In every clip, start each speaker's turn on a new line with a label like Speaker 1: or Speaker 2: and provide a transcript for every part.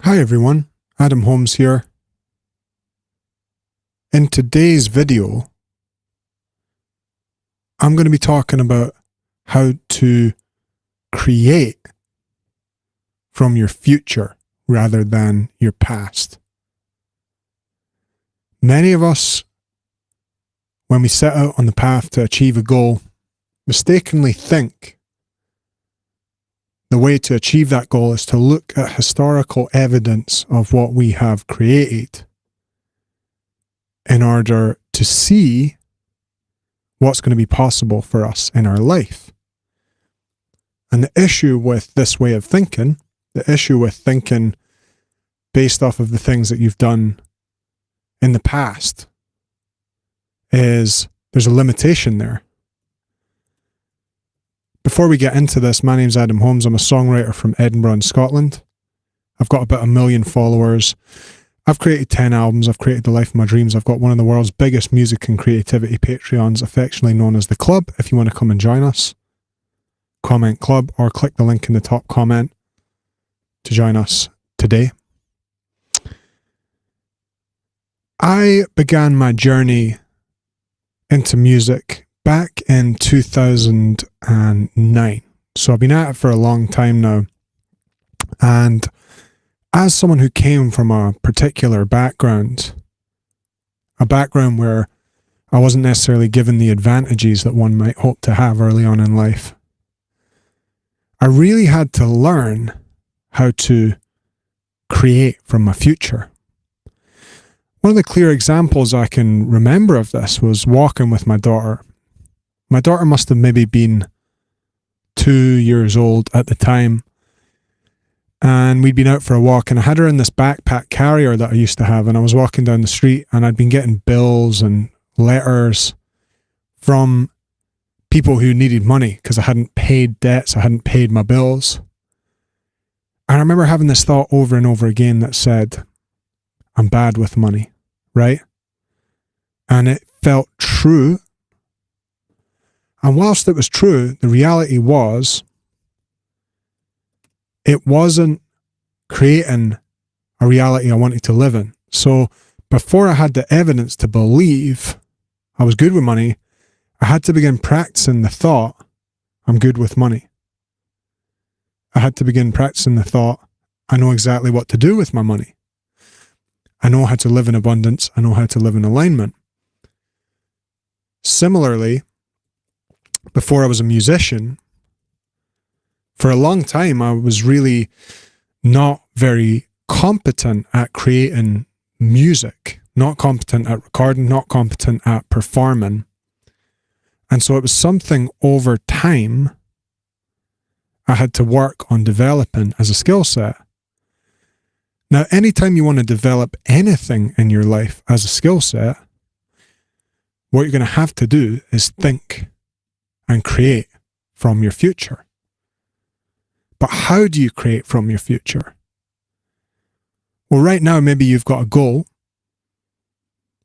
Speaker 1: Hi everyone, Adam Holmes here. In today's video, I'm going to be talking about how to create from your future rather than your past. Many of us, when we set out on the path to achieve a goal, mistakenly think the way to achieve that goal is to look at historical evidence of what we have created in order to see what's going to be possible for us in our life. And the issue with this way of thinking, the issue with thinking based off of the things that you've done in the past, is there's a limitation there. Before we get into this, my name's Adam Holmes. I'm a songwriter from Edinburgh in Scotland. I've got about 1 million followers. I've created 10 albums. I've created the life of my dreams. I've got one of the world's biggest music and creativity Patreons, affectionately known as The Club. If you want to come and join us, comment Club or click the link in the top comment to join us today. I began my journey into music back in 2009. So I've been at it for a long time now. And as someone who came from a particular background, a background where I wasn't necessarily given the advantages that one might hope to have early on in life, I really had to learn how to create from my future. One of the clear examples I can remember of this was walking with my daughter. My daughter must have maybe been 2 years old at the time. And we'd been out for a walk, and I had her in this backpack carrier that I used to have, and I was walking down the street, and I'd been getting bills and letters from people who needed money because I hadn't paid debts, I hadn't paid my bills. And I remember having this thought over and over again that said, I'm bad with money, right? And it felt true. And whilst it was true, the reality was, it wasn't creating a reality I wanted to live in. So before I had the evidence to believe I was good with money, I had to begin practicing the thought, I'm good with money. I had to begin practicing the thought, I know exactly what to do with my money. I know how to live in abundance. I know how to live in alignment. Similarly, before I was a musician, for a long time, I was really not very competent at creating music, not competent at recording, not competent at performing. And so it was something over time I had to work on developing as a skill set. Now, anytime you want to develop anything in your life as a skill set, what you're going to have to do is think and create from your future. But how do you create from your future? Well, right now, maybe you've got a goal.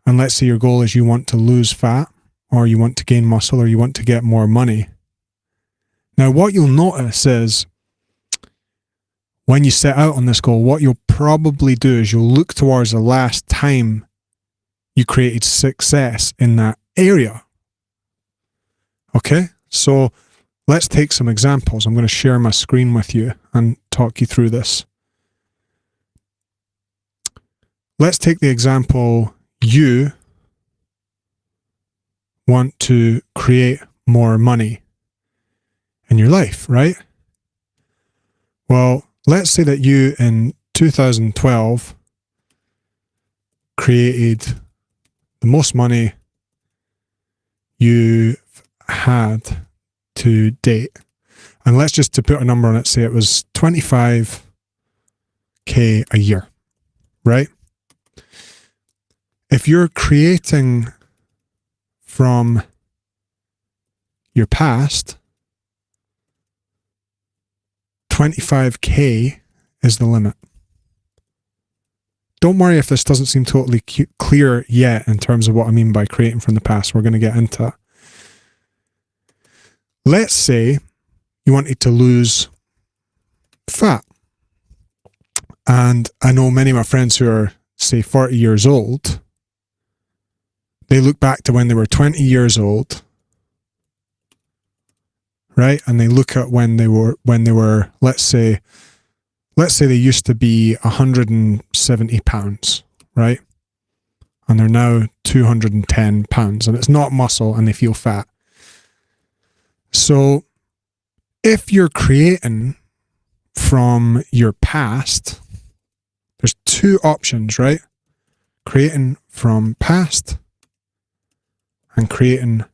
Speaker 1: And let's say your goal is you want to lose fat, or you want to gain muscle, or you want to get more money. Now, what you'll notice is when you set out on this goal, what you'll probably do is you'll look towards the last time you created success in that area. Okay? So let's take some examples. I'm going to share my screen with you and talk you through this. Let's take the example, you want to create more money in your life, right? Well, let's say that you in 2012 created the most money you've had to date. And let's just, to put a number on it, say it was 25K a year, right? If you're creating from your past, 25K is the limit. Don't worry if this doesn't seem totally clear yet in terms of what I mean by creating from the past. We're going to get into it. Let's say you wanted to lose fat. And I know many of my friends who are, say, 40 years old, they look back to when they were 20 years old, right? And they look at when they were, let's say they used to be 170 pounds, right? And they're now 210 pounds, and it's not muscle, and they feel fat. So if you're creating from your past, there's two options, right? Creating from past and creating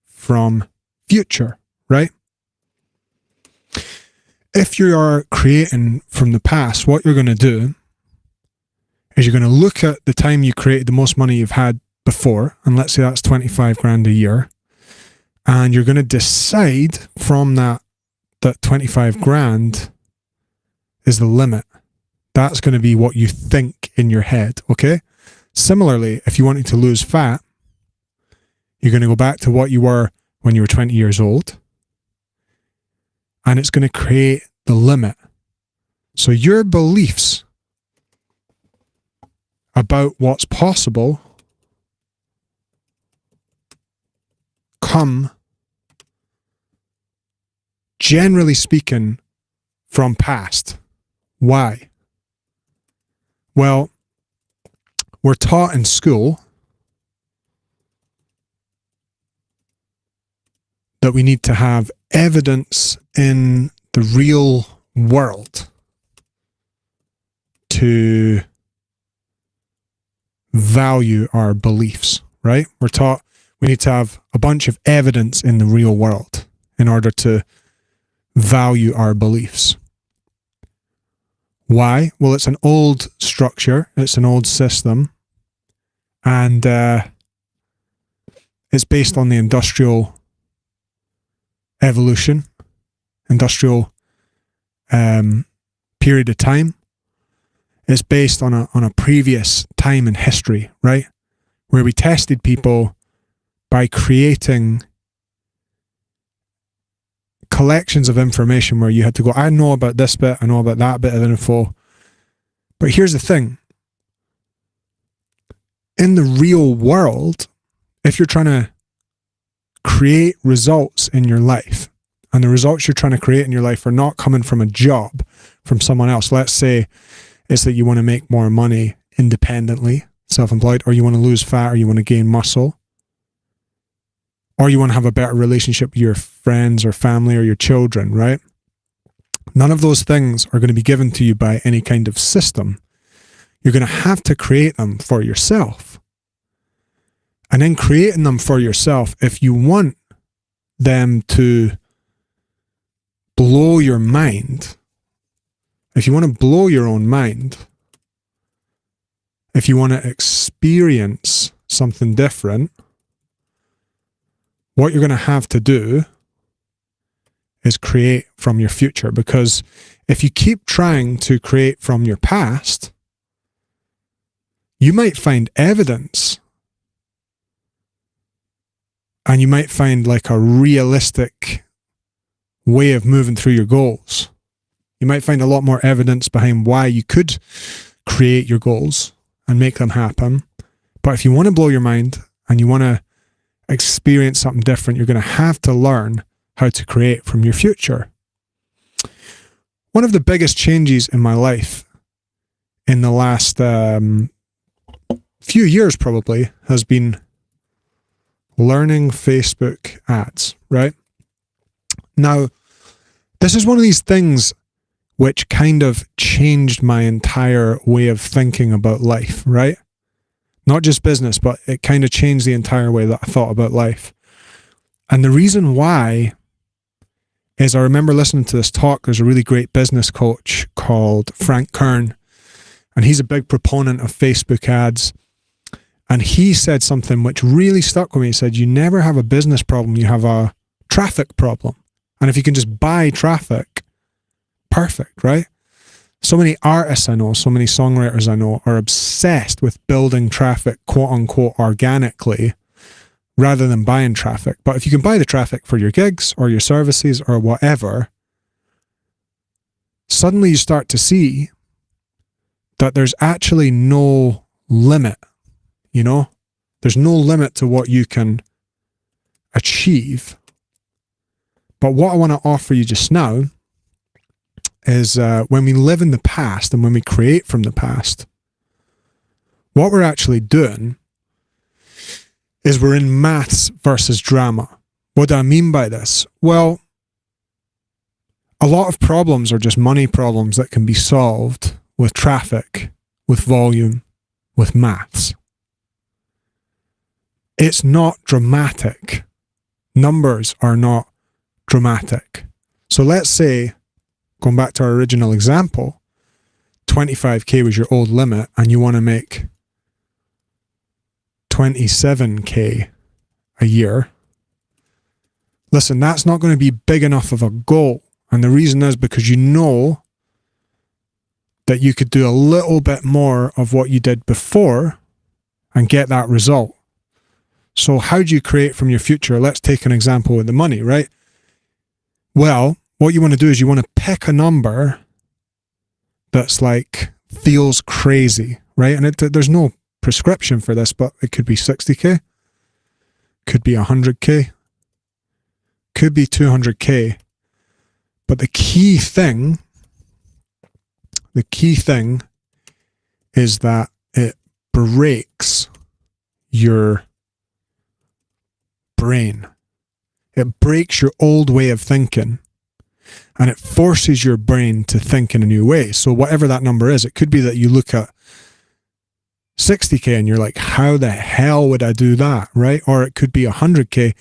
Speaker 1: from future, right? If you are creating from the past, what you're going to do is you're going to look at the time you created the most money you've had before, and let's say that's 25 grand a year, and you're going to decide from that 25 grand is the limit. That's going to be what you think in your head, okay? Similarly, if you wanted to lose fat, you're going to go back to what you were when you were 20 years old, and it's going to create the limit. So your beliefs about what's possible come, generally speaking, from past. Why? Well, we're taught in school that we need to have evidence in the real world to value our beliefs, right? We're taught we need to have a bunch of evidence in the real world in order to value our beliefs. Why? Well, it's an old structure, it's an old system, and it's based on the industrial evolution, industrial period of time. It's based on a previous time in history, right? Where we tested people by creating collections of information where you had to go, I know about this bit, I know about that bit of info. But here's the thing. In the real world, if you're trying to create results in your life, and the results you're trying to create in your life are not coming from a job, from someone else. Let's say it's that you want to make more money independently, self-employed, or you want to lose fat, or you want to gain muscle, or you want to have a better relationship with your friends or family or your children, right? None of those things are going to be given to you by any kind of system. You're going to have to create them for yourself. And in creating them for yourself, if you want them to blow your mind, if you want to blow your own mind, if you want to experience something different, what you're going to have to do is create from your future. Because if you keep trying to create from your past, you might find evidence, and you might find like a realistic way of moving through your goals. You might find a lot more evidence behind why you could create your goals and make them happen. But if you want to blow your mind and you want to experience something different, you're going to have to learn how to create from your future. One of the biggest changes in my life in the last few years probably has been learning Facebook ads, right? Now, this is one of these things which kind of changed my entire way of thinking about life, right? Not just business, but it kind of changed the entire way that I thought about life. And the reason why is I remember listening to this talk. There's a really great business coach called Frank Kern, and he's a big proponent of Facebook ads. And he said something which really stuck with me. He said, you never have a business problem, you have a traffic problem. And if you can just buy traffic, perfect, right? So many artists I know, so many songwriters I know are obsessed with building traffic, quote unquote, organically, rather than buying traffic. But if you can buy the traffic for your gigs or your services or whatever, suddenly you start to see that there's actually no limit, you know? There's no limit to what you can achieve. But what I want to offer you just now is when we live in the past and when we create from the past, what we're actually doing is we're in maths versus drama. What do I mean by this? Well, a lot of problems are just money problems that can be solved with traffic, with volume, with maths. It's not dramatic. Numbers are not dramatic. So let's say, going back to our original example, 25k was your old limit and you want to make 27k a year. Listen, that's not going to be big enough of a goal. And the reason is because you know that you could do a little bit more of what you did before and get that result. So how do you create from your future? Let's take an example with the money, right? Well, what you want to do is you want to pick a number that's like feels crazy, right? And there's no prescription for this, but it could be 60k, could be 100k, could be 200k. But the key thing is that it breaks your brain. It breaks your old way of thinking and it forces your brain to think in a new way. So whatever that number is, it could be that you look at 60k and you're like, how the hell would I do that, right? Or it could be 100k,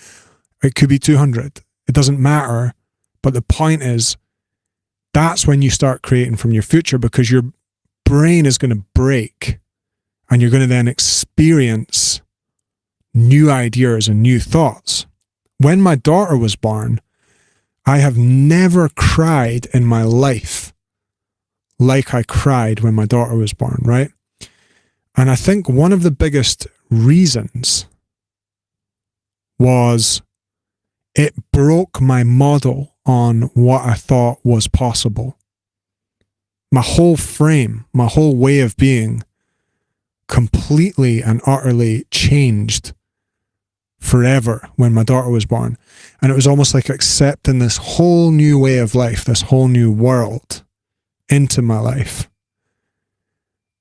Speaker 1: it could be 200. It doesn't matter. But the point is, that's when you start creating from your future, because your brain is going to break and you're going to then experience new ideas and new thoughts. When my daughter was born, I have never cried in my life like I cried when my daughter was born, right? And I think one of the biggest reasons was it broke my model on what I thought was possible. My whole frame, my whole way of being completely and utterly changed forever when my daughter was born. And it was almost like accepting this whole new way of life, this whole new world into my life.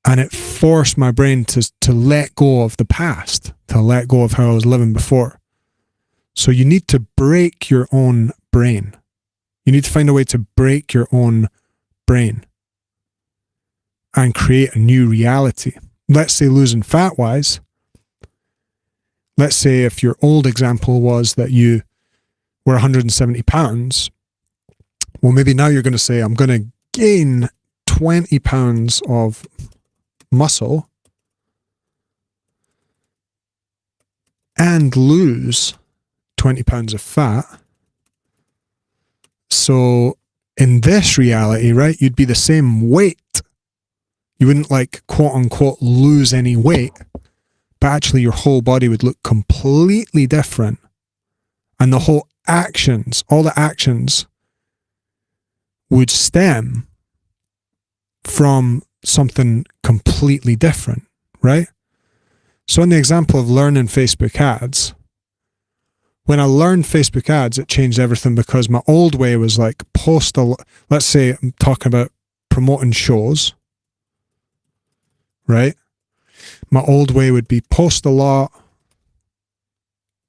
Speaker 1: And it forced my brain to let go of the past, to let go of how I was living before. So you need to break your own brain. You need to find a way to break your own brain and create a new reality. Let's say losing fat wise. Let's say if your old example was that you were 170 pounds, well, maybe now you're going to say, I'm going to gain 20 pounds of muscle and lose 20 pounds of fat. So in this reality, right, you'd be the same weight. You wouldn't like quote unquote lose any weight, but actually your whole body would look completely different. And the whole actions, all the actions would stem from something completely different, right? So in the example of learning Facebook ads, when I learned Facebook ads, it changed everything, because my old way was like let's say I'm talking about promoting shows, right? My old way would be post a lot,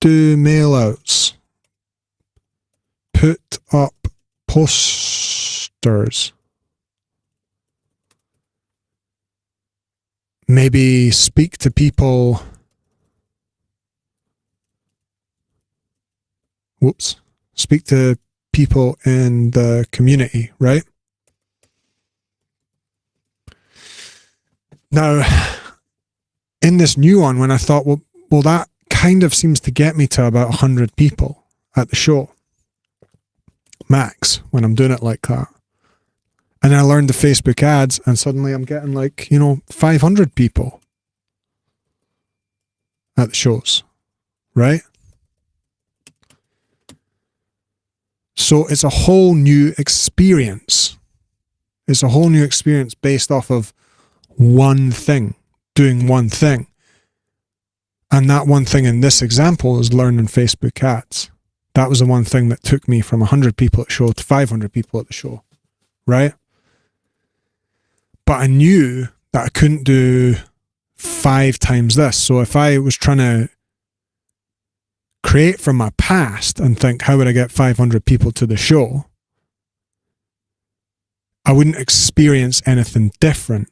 Speaker 1: do mail outs, put up posters, maybe speak to people. Speak to people in the community, right? Now, in this new one, when I thought, well, that kind of seems to get me to about 100 people at the show, max, when I'm doing it like that. And I learned the Facebook ads, and suddenly I'm getting like, 500 people at the shows, right? So it's a whole new experience. It's a whole new experience based off of one thing, doing one thing. And that one thing in this example is learning Facebook ads. That was the one thing that took me from 100 people at the show to 500 people at the show, right? But I knew that I couldn't do 5 times this. So if I was trying to create from my past and think, how would I get 500 people to the show? I wouldn't experience anything different.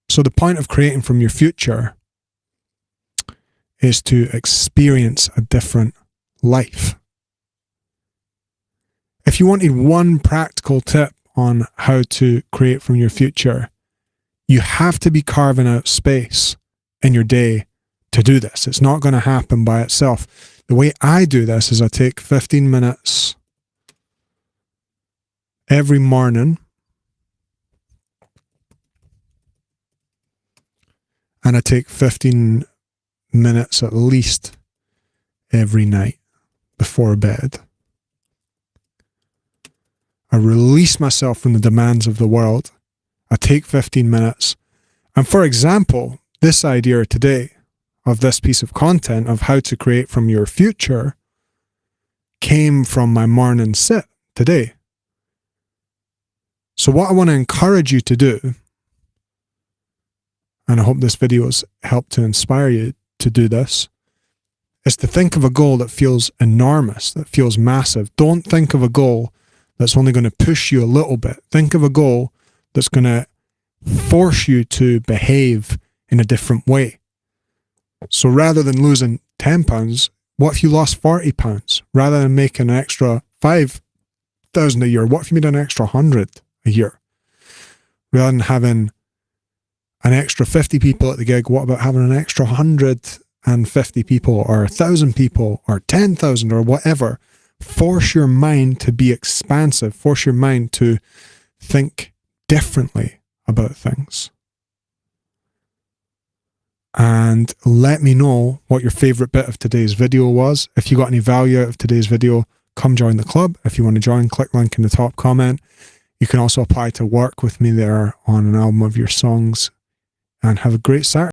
Speaker 1: So the point of creating from your future is to experience a different life. If you wanted one practical tip on how to create from your future, you have to be carving out space in your day to do this. It's not going to happen by itself. The way I do this is I take 15 minutes every morning and I take 15 minutes at least every night before bed. I release myself from the demands of the world. I take 15 minutes. And for example, this idea today of this piece of content of how to create from your future came from my morning sit today. So what I want to encourage you to do, and I hope this video has helped to inspire you to do this, is to think of a goal that feels enormous, that feels massive. Don't think of a goal that's only going to push you a little bit. Think of a goal that's going to force you to behave in a different way. So rather than losing 10 pounds, what if you lost 40 pounds? Rather than making an extra 5,000 a year, what if you made an extra 100 a year? Rather than having an extra 50 people at the gig, what about having an extra 150 people or 1,000 people or 10,000 or whatever? Force your mind to be expansive. Force your mind to think differently about things. And let me know what your favorite bit of today's video was. If you got any value out of today's video, come join the club. If you want to join, click link in the top comment. You can also apply to work with me there on an album of your songs. And have a great Saturday.